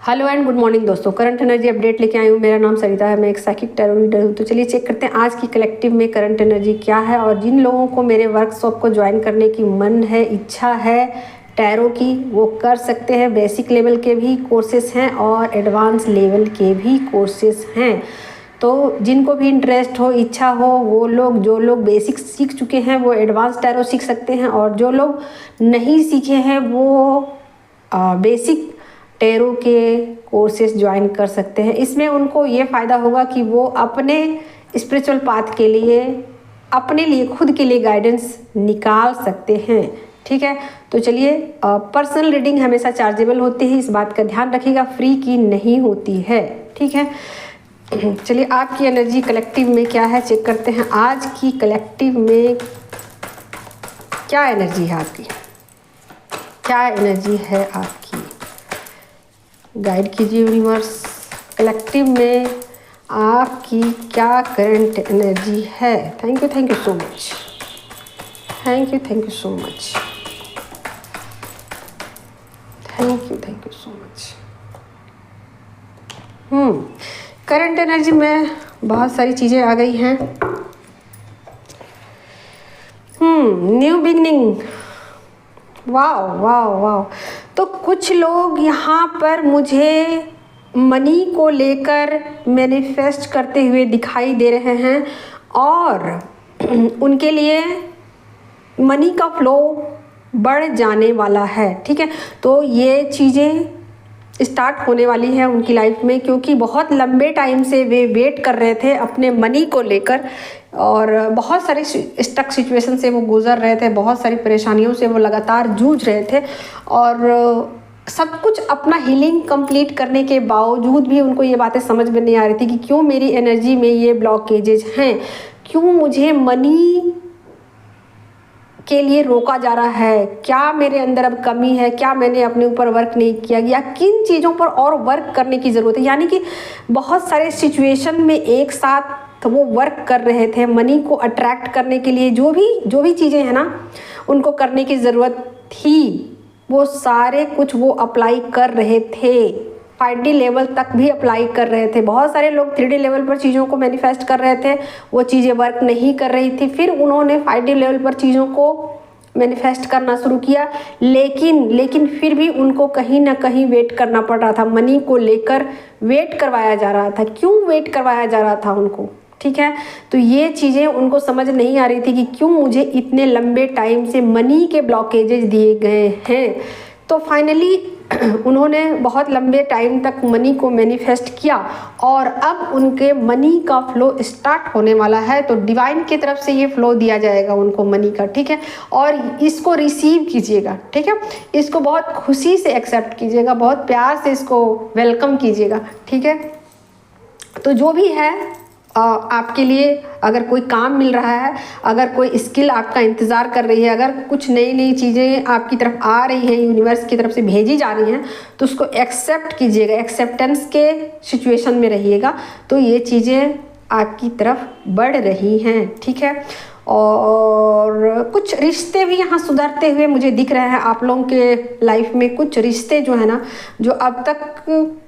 Hello and good morning दोस्तों, current energy update लेके आई हूँ। मेरा नाम सरिता है, मैं एक साइकिक टैरो रीडर हूँ। तो चलिए चेक करते हैं आज की कलेक्टिव में करंट एनर्जी क्या है। और जिन लोगों को मेरे वर्कशॉप को ज्वाइन करने की मन है, इच्छा है टैरो की, वो कर सकते हैं। बेसिक लेवल के भी कोर्सेस हैं और एडवांस लेवल के भी कोर्सेस हैं। तो जिनको भी इंटरेस्ट हो, इच्छा हो, वो लोग, जो लोग बेसिक सीख चुके हैं वो एडवांस टैरो सीख सकते हैं, और जो लोग नहीं सीखे हैं वो बेसिक टैरो के कोर्सेज ज्वाइन कर सकते हैं। इसमें उनको ये फ़ायदा होगा कि वो अपने स्पिरिचुअल पाथ के लिए, अपने लिए, खुद के लिए गाइडेंस निकाल सकते हैं। ठीक है, तो चलिए, पर्सनल रीडिंग हमेशा चार्जेबल होती है, इस बात का ध्यान रखिएगा, फ्री की नहीं होती है। ठीक है, चलिए आपकी एनर्जी कलेक्टिव में क्या है चेक करते हैं। आज की कलेक्टिव में क्या एनर्जी है आपकी, क्या एनर्जी है आपकी, गाइड कीजिए यूनिवर्स। कलेक्टिव में आपकी क्या करंट एनर्जी है। Thank you so much, thank you so much, thank you so much. Current energy में बहुत सारी चीज़ें आ गई हैं। न्यू बिगनिंग, वाह वाह वाह। तो कुछ लोग यहाँ पर मुझे मनी को लेकर मैनिफेस्ट करते हुए दिखाई दे रहे हैं, और उनके लिए मनी का फ्लो बढ़ जाने वाला है। ठीक है, तो ये चीज़ें स्टार्ट होने वाली है उनकी लाइफ में, क्योंकि बहुत लंबे टाइम से वे वेट कर रहे थे अपने मनी को लेकर, और बहुत सारी स्टक सिचुएशन से वो गुजर रहे थे, बहुत सारी परेशानियों से वो लगातार जूझ रहे थे, और सब कुछ अपना हीलिंग कंप्लीट करने के बावजूद भी उनको ये बातें समझ में नहीं आ रही थी कि क्यों मेरी एनर्जी में ये ब्लॉकेजेज हैं, क्यों मुझे मनी के लिए रोका जा रहा है, क्या मेरे अंदर अब कमी है, क्या मैंने अपने ऊपर वर्क नहीं किया, या किन चीज़ों पर और वर्क करने की ज़रूरत है। यानी कि बहुत सारे सिचुएशन में एक साथ वो वर्क कर रहे थे मनी को अट्रैक्ट करने के लिए। जो भी चीज़ें हैं ना उनको करने की ज़रूरत थी, वो सारे कुछ वो अप्लाई कर रहे थे। 5D लेवल तक भी अप्लाई कर रहे थे। बहुत सारे लोग 3D लेवल पर चीज़ों को मैनिफेस्ट कर रहे थे, वो चीज़ें वर्क नहीं कर रही थी। फिर उन्होंने 5D लेवल पर चीज़ों को मैनिफेस्ट करना शुरू किया, लेकिन फिर भी उनको कहीं ना कहीं वेट करना पड़ रहा था। मनी को लेकर वेट करवाया जा रहा था। क्यों वेट करवाया जा रहा था उनको? ठीक है, तो ये चीज़ें उनको समझ नहीं आ रही थी कि क्यों मुझे इतने लंबे टाइम से मनी के ब्लॉकेजेज दिए गए हैं। तो फाइनली उन्होंने बहुत लंबे टाइम तक मनी को मैनिफेस्ट किया, और अब उनके मनी का फ्लो स्टार्ट होने वाला है। तो डिवाइन की तरफ से ये फ्लो दिया जाएगा उनको मनी का। ठीक है, और इसको रिसीव कीजिएगा। ठीक है, इसको बहुत खुशी से एक्सेप्ट कीजिएगा, बहुत प्यार से इसको वेलकम कीजिएगा। ठीक है, तो जो भी है आपके लिए, अगर कोई काम मिल रहा है, अगर कोई स्किल आपका इंतज़ार कर रही है, अगर कुछ नई नई चीज़ें आपकी तरफ आ रही हैं, यूनिवर्स की तरफ से भेजी जा रही हैं, तो उसको एक्सेप्ट कीजिएगा, एक्सेप्टेंस के सिचुएशन में रहिएगा। तो ये चीज़ें आपकी तरफ बढ़ रही हैं। ठीक है, और कुछ रिश्ते भी यहाँ सुधरते हुए मुझे दिख रहे हैं आप लोगों के लाइफ में। कुछ रिश्ते जो है ना, जो अब तक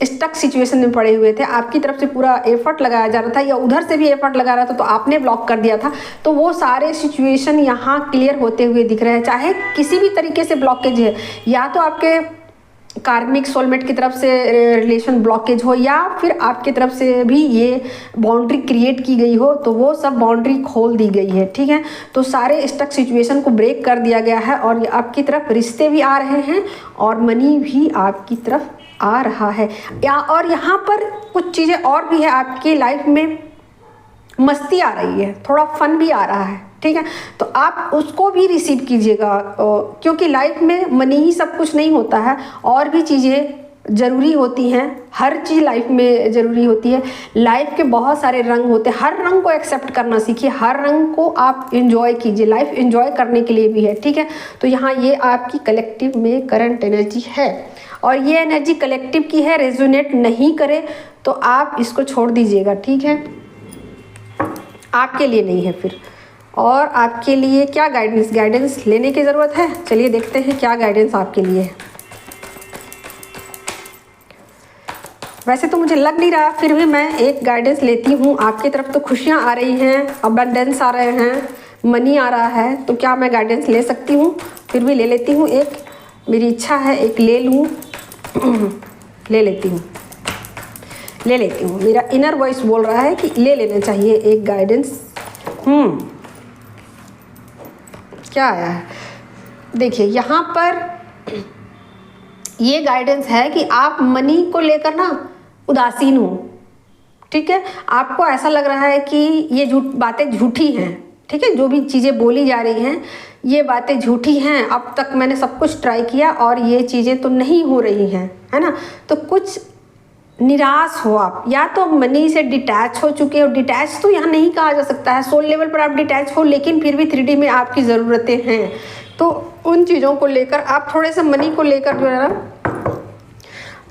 स्टक सिचुएशन में पड़े हुए थे, आपकी तरफ से पूरा एफर्ट लगाया जा रहा था, या उधर से भी एफर्ट लगा रहा था तो आपने ब्लॉक कर दिया था, तो वो सारे सिचुएशन यहाँ क्लियर होते हुए दिख रहे हैं। चाहे किसी भी तरीके से ब्लॉकेज है, या तो आपके कार्मिक सोलमेट की तरफ से रिलेशन ब्लॉकेज हो, या फिर आपकी तरफ से भी ये बाउंड्री क्रिएट की गई हो, तो वो सब बाउंड्री खोल दी गई है। ठीक है, तो सारे स्टक सिचुएशन को ब्रेक कर दिया गया है, और आपकी तरफ रिश्ते भी आ रहे हैं और मनी भी आपकी तरफ आ रहा है। और यहाँ पर कुछ चीज़ें और भी है आपकी लाइफ में, मस्ती आ रही है, थोड़ा फन भी आ रहा है। ठीक है, तो आप उसको भी रिसीव कीजिएगा, क्योंकि लाइफ में मनी ही सब कुछ नहीं होता है, और भी चीज़ें ज़रूरी होती हैं। हर चीज़ लाइफ में ज़रूरी होती है। लाइफ के बहुत सारे रंग होते हैं, हर रंग को एक्सेप्ट करना सीखिए, हर रंग को आप एंजॉय कीजिए। लाइफ एंजॉय करने के लिए भी है। ठीक है, तो यहाँ ये आपकी कलेक्टिव में करंट एनर्जी है, और ये एनर्जी कलेक्टिव की है। रेजोनेट नहीं करे तो आप इसको छोड़ दीजिएगा। ठीक है, आपके लिए नहीं है फिर। और आपके लिए क्या गाइडेंस लेने की ज़रूरत है। चलिए देखते हैं क्या गाइडेंस आपके लिए है। वैसे तो मुझे लग नहीं रहा, फिर भी मैं एक गाइडेंस लेती हूँ। आपकी तरफ तो खुशियाँ आ रही हैं, अबंडेंस आ रहे हैं, मनी आ रहा है, तो क्या मैं गाइडेंस ले सकती हूँ? फिर भी ले लेती हूँ एक, मेरी इच्छा है एक ले लूँ। ले लेती हूँ, ले लेती हूँ। मेरा इनर वॉइस बोल रहा है कि ले लेना चाहिए एक गाइडेंस। क्या आया है? देखिए यहाँ पर ये गाइडेंस है कि आप मनी को लेकर ना उदासीन हो। ठीक है, आपको ऐसा लग रहा है कि ये बातें झूठी हैं। ठीक है, जो भी चीज़ें बोली जा रही हैं ये बातें झूठी हैं, अब तक मैंने सब कुछ ट्राई किया और ये चीज़ें तो नहीं हो रही हैं, है ना। तो कुछ निराश हो आप, या तो मनी से डिटैच हो चुके हो। डिटैच तो यहाँ नहीं कहा जा सकता है, सोल लेवल पर आप डिटैच हो, लेकिन फिर भी 3D में आपकी ज़रूरतें हैं। तो उन चीज़ों को लेकर आप थोड़े से मनी को लेकर जो है ना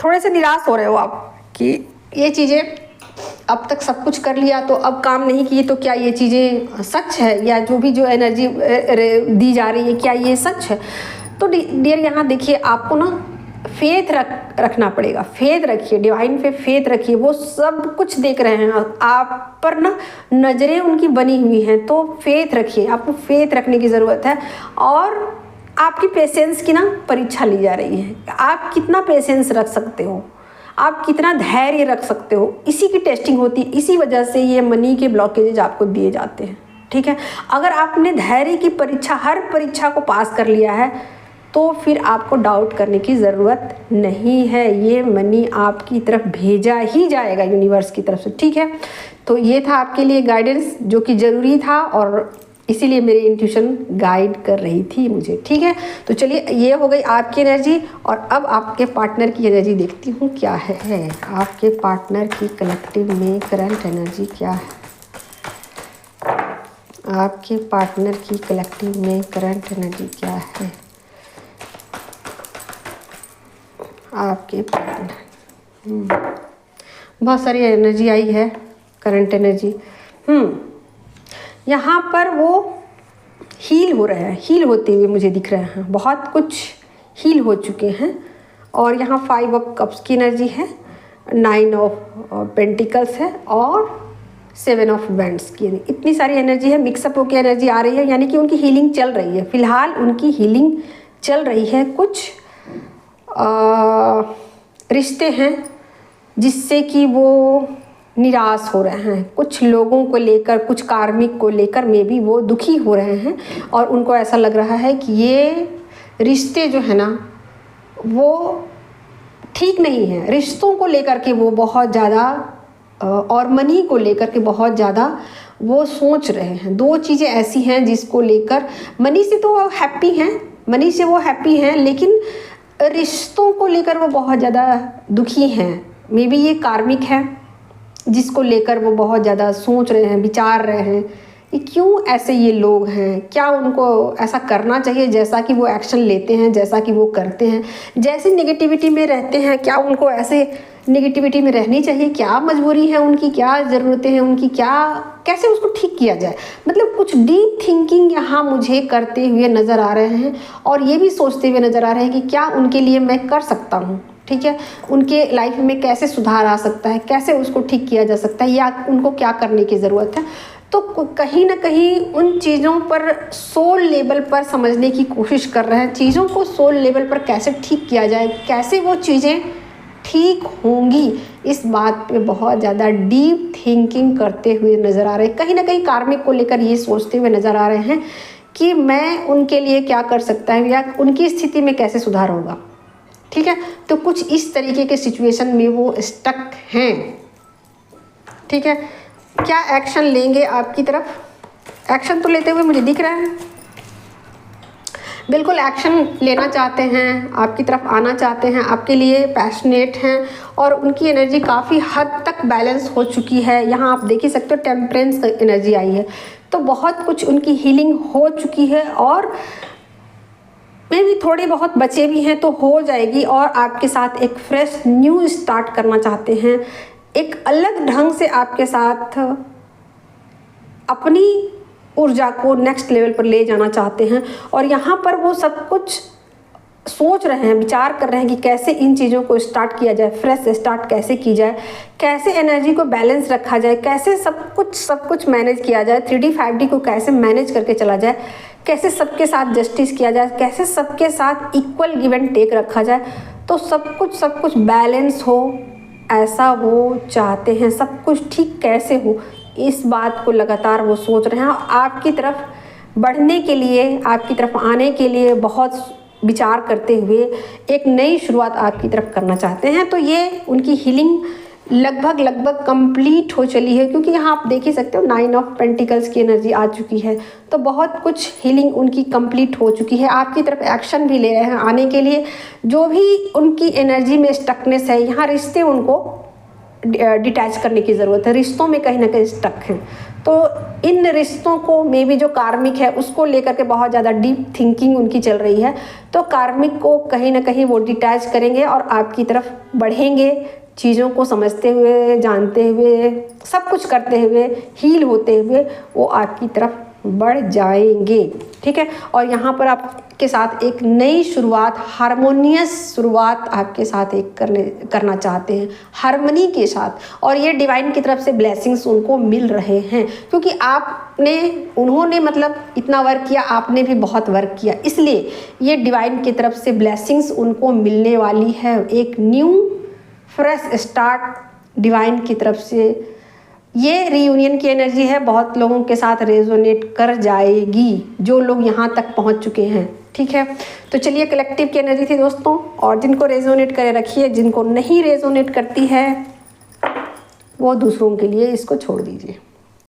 थोड़े से निराश हो रहे हो आप कि ये चीज़ें अब तक सब कुछ कर लिया तो अब काम नहीं किए, तो क्या ये चीज़ें सच है, या जो भी जो एनर्जी दी जा रही है क्या ये सच है। तो डियर यहाँ देखिए, आपको ना फेथ रखना पड़ेगा। फेथ रखिए, डिवाइन पे फेथ रखिए, वो सब कुछ देख रहे हैं आप पर ना, नज़रें उनकी बनी हुई हैं। तो फेथ रखिए, आपको फेथ रखने की ज़रूरत है। और आपकी पेशेंस की ना परीक्षा ली जा रही है, आप कितना पेशेंस रख सकते हो, आप कितना धैर्य रख सकते हो, इसी की टेस्टिंग होती है। इसी वजह से ये मनी के ब्लॉकेजेज आपको दिए जाते हैं। ठीक है, अगर आपने धैर्य की परीक्षा, हर परीक्षा को पास कर लिया है, तो फिर आपको डाउट करने की ज़रूरत नहीं है। ये मनी आपकी तरफ भेजा ही जाएगा यूनिवर्स की तरफ से। ठीक है, तो ये था आपके लिए गाइडेंस जो कि ज़रूरी था, और इसीलिए मेरी इंट्यूशन गाइड कर रही थी मुझे। ठीक है, तो चलिए ये हो गई आपकी एनर्जी, और अब आपके पार्टनर की एनर्जी देखती हूँ क्या है। आपके पार्टनर की कलेक्टिव में करंट एनर्जी क्या है? आपके पार्टनर की कलेक्टिव में करंट एनर्जी क्या है? आपके पार्टनर, बहुत सारी एनर्जी आई है, करंट एनर्जी। यहाँ पर वो हील हो रहे हैं, हील होते हुए मुझे दिख रहे हैं, बहुत कुछ हील हो चुके हैं। और यहाँ 5 ऑफ कप्स की एनर्जी है, 9 ऑफ पेंटिकल्स है, और 7 ऑफ वैंड्स की। इतनी सारी एनर्जी है, मिक्सअप होकर एनर्जी आ रही है, यानी कि उनकी हीलिंग चल रही है। फिलहाल उनकी हीलिंग चल रही है। कुछ रिश्ते हैं जिससे कि वो निराश हो रहे हैं, कुछ लोगों को लेकर, कुछ कार्मिक को लेकर में भी वो दुखी हो रहे हैं, और उनको ऐसा लग रहा है कि ये रिश्ते जो है ना वो ठीक नहीं है। रिश्तों को लेकर के वो बहुत ज़्यादा, और मनी को लेकर के बहुत ज़्यादा वो सोच रहे हैं। 2 चीज़ें ऐसी हैं जिसको लेकर, मनी से तो वो हैप्पी हैं, मनी से वो हैप्पी हैं, लेकिन रिश्तों को लेकर वो बहुत ज़्यादा दुखी हैं। मे बी ये कार्मिक है जिसको लेकर वो बहुत ज़्यादा सोच रहे हैं, विचार रहे हैं कि क्यों ऐसे ये लोग हैं, क्या उनको ऐसा करना चाहिए जैसा कि वो एक्शन लेते हैं, जैसा कि वो करते हैं, जैसे नेगेटिविटी में रहते हैं, क्या उनको ऐसे नेगेटिविटी में रहनी चाहिए, क्या मजबूरी है उनकी, क्या ज़रूरतें हैं उनकी, क्या कैसे उसको ठीक किया जाए। मतलब कुछ डीप थिंकिंग यहाँ मुझे करते हुए नज़र आ रहे हैं, और ये भी सोचते हुए नज़र आ रहे हैं कि क्या उनके लिए मैं कर सकता हूँ। ठीक है, उनके लाइफ में कैसे सुधार आ सकता है, कैसे उसको ठीक किया जा सकता है, या उनको क्या करने की ज़रूरत है। तो कहीं ना कहीं उन चीज़ों पर सोल लेवल पर समझने की कोशिश कर रहे हैं, चीज़ों को सोल लेवल पर कैसे ठीक किया जाए, कैसे वो चीज़ें ठीक होंगी, इस बात पे बहुत ज़्यादा डीप थिंकिंग करते हुए नज़र आ रहे हैं। कहीं ना कहीं कार्मिक को लेकर ये सोचते हुए नज़र आ रहे हैं कि मैं उनके लिए क्या कर सकता हूँ, या उनकी स्थिति में कैसे सुधार होगा। ठीक है, तो कुछ इस तरीके के सिचुएशन में वो स्टक हैं। ठीक है, क्या एक्शन लेंगे आपकी तरफ? एक्शन तो लेते हुए मुझे दिख रहा है, बिल्कुल एक्शन लेना चाहते हैं, आपकी तरफ आना चाहते हैं, आपके लिए पैशनेट हैं, और उनकी एनर्जी काफ़ी हद तक बैलेंस हो चुकी है। यहाँ आप देख ही सकते हो टेम्परेंस एनर्जी आई है, तो बहुत कुछ उनकी हीलिंग हो चुकी है, और में भी थोड़े बहुत बचे भी हैं तो हो जाएगी, और आपके साथ एक फ्रेश न्यू स्टार्ट करना चाहते हैं, एक अलग ढंग से आपके साथ अपनी ऊर्जा को नेक्स्ट लेवल पर ले जाना चाहते हैं। और यहाँ पर वो सब कुछ सोच रहे हैं, विचार कर रहे हैं कि कैसे इन चीज़ों को स्टार्ट किया जाए, फ्रेश स्टार्ट कैसे की जाए, कैसे एनर्जी को बैलेंस रखा जाए, कैसे सब कुछ मैनेज किया जाए, 3D 5D को कैसे मैनेज करके चला जाए, कैसे सबके साथ जस्टिस किया जाए, कैसे सबके साथ इक्वल गिव एंड टेक रखा जाए, तो सब कुछ बैलेंस हो, ऐसा वो चाहते हैं। सब कुछ ठीक कैसे हो, इस बात को लगातार वो सोच रहे हैं। आपकी तरफ बढ़ने के लिए, आपकी तरफ आने के लिए बहुत विचार करते हुए एक नई शुरुआत आपकी तरफ करना चाहते हैं। तो ये उनकी हीलिंग लगभग कंप्लीट हो चली है, क्योंकि यहाँ आप देख ही सकते हो 9 ऑफ पेंटिकल्स की एनर्जी आ चुकी है। तो बहुत कुछ हीलिंग उनकी कंप्लीट हो चुकी है। आपकी तरफ एक्शन भी ले रहे हैं आने के लिए। जो भी उनकी एनर्जी में स्टकनेस है, यहाँ रिश्ते उनको डिटैच करने की ज़रूरत है, रिश्तों में कहीं ना कहीं स्टक हैं। तो इन रिश्तों को मे बी जो कार्मिक है उसको लेकर के बहुत ज़्यादा डीप थिंकिंग उनकी चल रही है। तो कार्मिक को कहीं ना कहीं वो डिटैच करेंगे और आपकी तरफ बढ़ेंगे, चीज़ों को समझते हुए, जानते हुए, सब कुछ करते हुए, हील होते हुए वो आपकी तरफ बढ़ जाएंगे। ठीक है, और यहाँ पर आपके साथ एक नई शुरुआत, हारमोनियस शुरुआत आपके साथ एक करना चाहते हैं, हारमनी के साथ। और ये डिवाइन की तरफ से ब्लेसिंग्स उनको मिल रहे हैं, क्योंकि उन्होंने मतलब इतना वर्क किया, आपने भी बहुत वर्क किया, इसलिए ये डिवाइन की तरफ से ब्लेसिंग्स उनको मिलने वाली है। एक न्यू फ्रेश स्टार्ट डिवाइन की तरफ से। ये रीयूनियन की एनर्जी है, बहुत लोगों के साथ रेजोनेट कर जाएगी, जो लोग यहाँ तक पहुँच चुके हैं। ठीक है, तो चलिए कलेक्टिव की एनर्जी थी दोस्तों, और जिनको रेजोनेट करे रखिए, जिनको नहीं रेजोनेट करती है वो दूसरों के लिए इसको छोड़ दीजिए।